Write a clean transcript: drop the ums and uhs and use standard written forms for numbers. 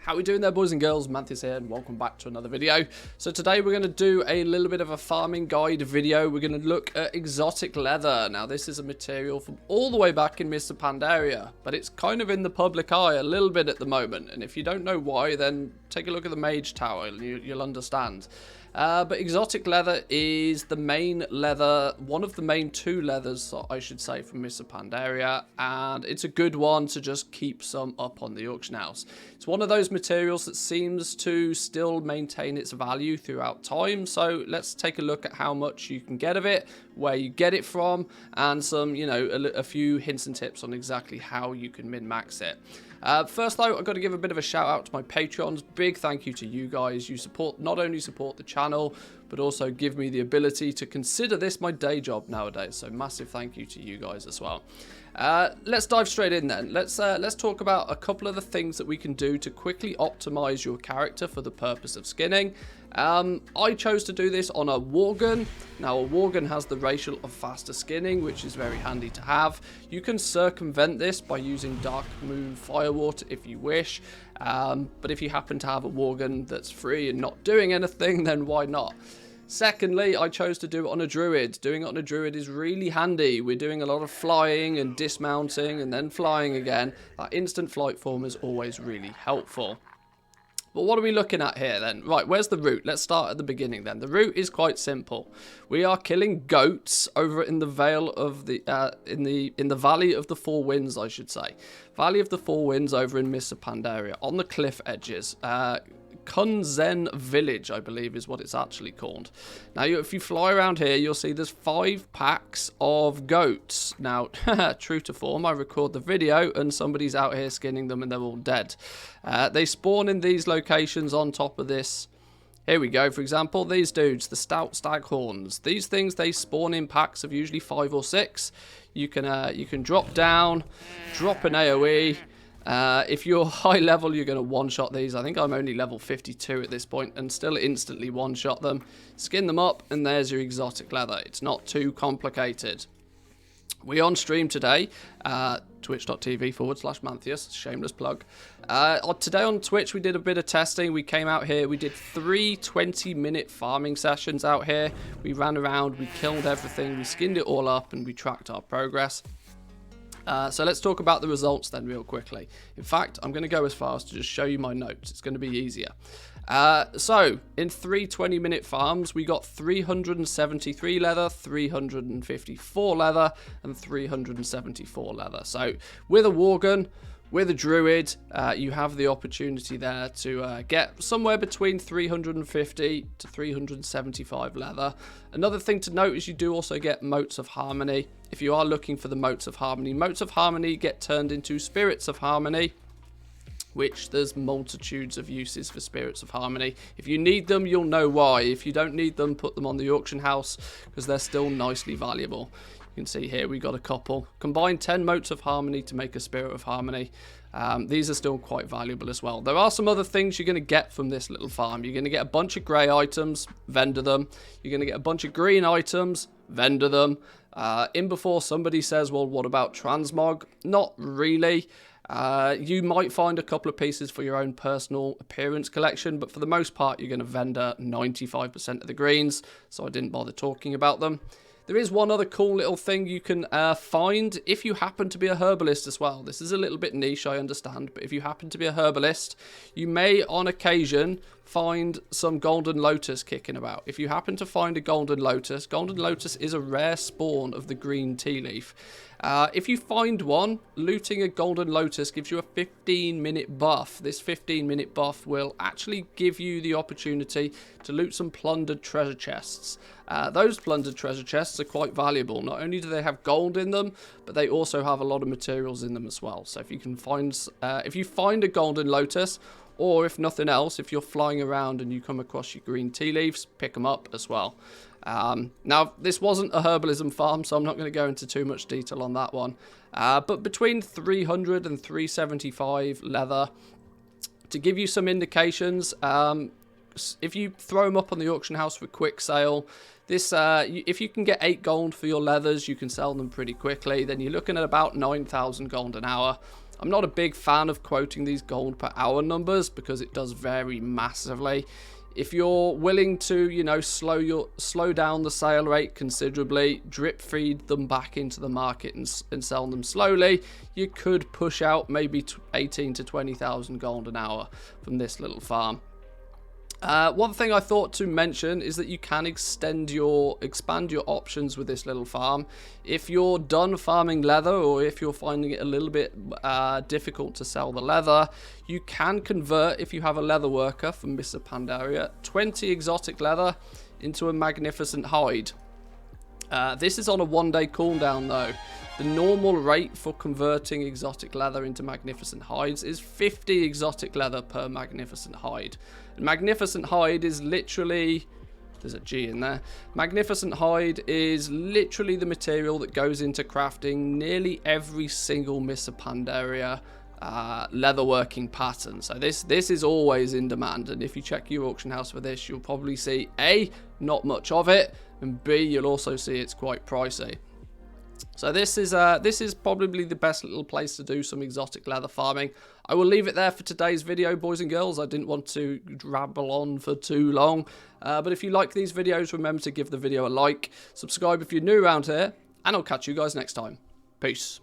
How we doing there, boys and girls? Manthieus here, and welcome back to another video. So today we're going to do a little bit of a farming guide video. We're going to look at exotic leather. Now this is a material from all the way back in Mr. Pandaria, but it's kind of in the public eye a little bit at the moment. And if you don't know why, then take a look at the Mage Tower and you'll understand. But exotic leather is the main leather, one of the main two leathers, I should say, from Mr. Pandaria, and it's a good one to just keep some up on the auction house. It's one of those materials that seems to still maintain its value throughout time, so let's take a look at how much you can get of it, where you get it from, and some, a few hints and tips on exactly how you can min-max it. First though, I've got to give a bit of a shout out to my Patreons. Big thank you to you guys. You not only support the channel, but also give me the ability to consider this my day job nowadays. So massive thank you to you guys as well. Let's dive straight in then. Let's talk about a couple of the things that we can do to quickly optimize your character for the purpose of skinning. I chose to do this on a Worgen. Now a Worgen has the ratio of faster skinning, which is very handy to have. You can circumvent this by using Dark Moon Firewater if you wish, but if you happen to have a Worgen that's free and not doing anything, then why not? Secondly, I chose to do it on a Druid. Doing it on a Druid is really handy. We're doing a lot of flying and dismounting and then flying again. That instant flight form is always really helpful. But what are we looking at here then? Right, where's the route? Let's start at the beginning then. The route is quite simple. We are killing goats over in the Vale of the in the Valley of the Four Winds, I should say. Valley of the Four Winds over in Mr. Pandaria, on the cliff edges. Kunzen Village, I believe, is what it's actually called. Now, if you fly around here, you'll see there's 5 packs of goats. Now, true to form, I record the video and somebody's out here skinning them and they're all dead. They spawn in these locations on top of this. Here we go, for example, these dudes, the stout staghorns. These things, they spawn in packs of usually 5 or 6. You can drop down, drop an AoE. If you're high level, you're going to one-shot these. I think I'm only level 52 at this point and still instantly one-shot them. Skin them up and there's your exotic leather. It's not too complicated. We on stream today, twitch.tv/Manthieus, shameless plug. Today on Twitch we did a bit of testing. We came out here, we did 3 20-minute farming sessions out here. We ran around, we killed everything, we skinned it all up and we tracked our progress. So let's talk about the results then real quickly. In fact, I'm going to go as far as to just show you my notes. It's going to be easier. So in 3 20-minute farms, we got 373 leather, 354 leather, and 374 leather. So with a Worgen, with a Druid, you have the opportunity there to get somewhere between 350 to 375 leather. Another thing to note is you do also get Motes of Harmony. If you are looking for the Motes of Harmony get turned into Spirits of Harmony, which there's multitudes of uses for Spirits of Harmony. If you need them, you'll know why. If you don't need them, put them on the auction house because they're still nicely valuable. You can see here we got a couple. Combine 10 Motes of Harmony to make a Spirit of Harmony. These are still quite valuable as well. There are some other things you're going to get from this little farm. You're going to get a bunch of grey items, vendor them. You're going to get a bunch of green items, vendor them. In before somebody says, well, what about transmog? Not really. You might find a couple of pieces for your own personal appearance collection, but for the most part, you're going to vendor 95% of the greens, so I didn't bother talking about them. There is one other cool little thing you can find if you happen to be a herbalist as well. This is a little bit niche, I understand, but if you happen to be a herbalist, you may on occasion find some golden lotus kicking about. If you happen to find a golden lotus is a rare spawn of the green tea leaf. If you find one, looting a golden lotus gives you a 15-minute buff. This 15-minute buff will actually give you the opportunity to loot some plundered treasure chests. Those plundered treasure chests are quite valuable. Not only do they have gold in them, but they also have a lot of materials in them as well. So if you can find, if you find a golden lotus, or if nothing else, if you're flying around and you come across your green tea leaves, pick them up as well. Now, this wasn't a herbalism farm, so I'm not going to go into too much detail on that one. But between 300 and 375 leather, to give you some indications, if you throw them up on the auction house for quick sale, this if you can get 8 gold for your leathers, you can sell them pretty quickly. Then you're looking at about 9,000 gold an hour. I'm not a big fan of quoting these gold per hour numbers because it does vary massively. If you're willing to, you know, slow down the sale rate considerably, drip feed them back into the market and sell them slowly, you could push out maybe 18 to 20,000 gold an hour from this little farm. One thing I thought to mention is that you can expand your options with this little farm. If you're done farming leather, or if you're finding it a little bit difficult to sell the leather, you can convert, if you have a leather worker from Mr. Pandaria, 20 exotic leather into a magnificent hide. This is on a 1-day cooldown though. The normal rate for converting exotic leather into magnificent hides is 50 exotic leather per magnificent hide. And magnificent hide is literally, there's a G in there, magnificent hide is literally the material that goes into crafting nearly every single Mr. Pandaria leatherworking pattern. So this is always in demand, and if you check your auction house for this, you'll probably see A, not much of it, and B, you'll also see it's quite pricey. So this is probably the best little place to do some exotic leather farming. I will leave it there for today's video, boys and girls. I didn't want to ramble on for too long. But if you like these videos, remember to give the video a like. Subscribe if you're new around here. And I'll catch you guys next time. Peace.